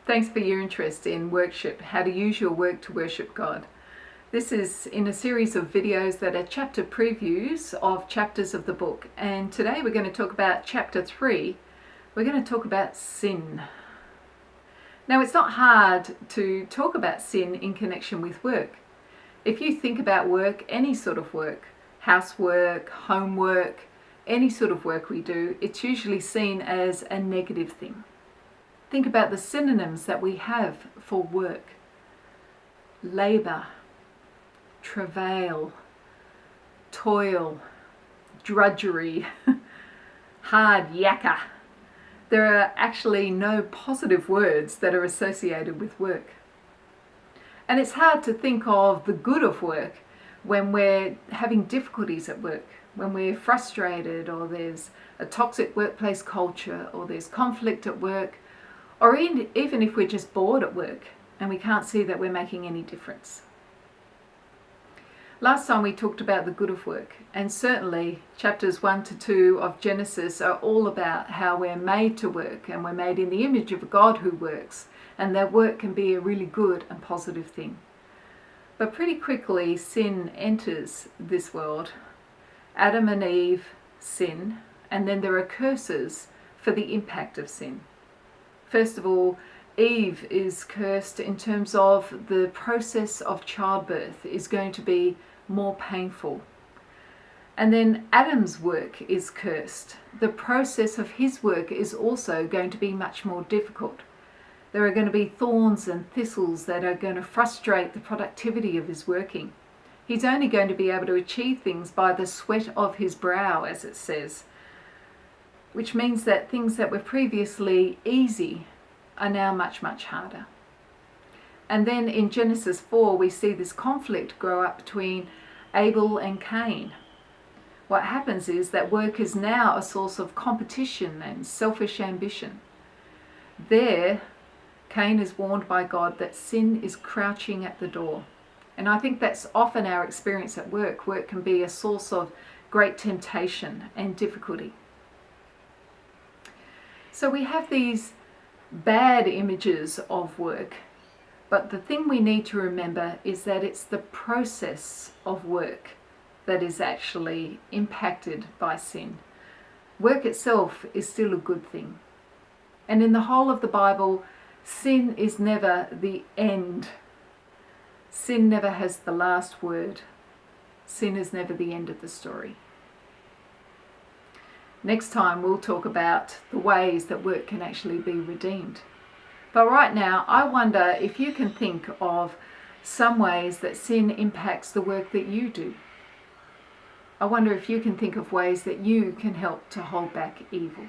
Thanks for your interest in worship, how to use your work to worship God. This is in a series of videos that are chapter previews of chapters of the book. And today we're going to talk about chapter 3. We're going to talk about sin. Now, it's not hard to talk about sin in connection with work. If you think about work, any sort of work, housework, homework, any sort of work we do, it's usually seen as a negative thing. Think about the synonyms that we have for work: labour, travail, toil, drudgery, hard yakka. There are actually no positive words that are associated with work. And it's hard to think of the good of work when we're having difficulties at work, when we're frustrated, or there's a toxic workplace culture, or there's conflict at work, or even if we're just bored at work and we can't see that we're making any difference. Last time we talked about the good of work, and certainly chapters 1 to 2 of Genesis are all about how we're made to work, and we're made in the image of a God who works, and that work can be a really good and positive thing. But pretty quickly sin enters this world. Adam and Eve sin, and then there are curses for the impact of sin. First of all, Eve is cursed in terms of the process of childbirth is going to be more painful. And then Adam's work is cursed. The process of his work is also going to be much more difficult. There are going to be thorns and thistles that are going to frustrate the productivity of his working. He's only going to be able to achieve things by the sweat of his brow, as it says, which means that things that were previously easy are now much, much harder. And then in Genesis 4, we see this conflict grow up between Abel and Cain. What happens is that work is now a source of competition and selfish ambition. There, Cain is warned by God that sin is crouching at the door. And I think that's often our experience at work. Work can be a source of great temptation and difficulty. So we have these bad images of work, but the thing we need to remember is that it's the process of work that is actually impacted by sin. Work itself is still a good thing. And in the whole of the Bible, sin is never the end. Sin never has the last word. Sin is never the end of the story. Next time we'll talk about the ways that work can actually be redeemed. But right now, I wonder if you can think of some ways that sin impacts the work that you do. I wonder if you can think of ways that you can help to hold back evil.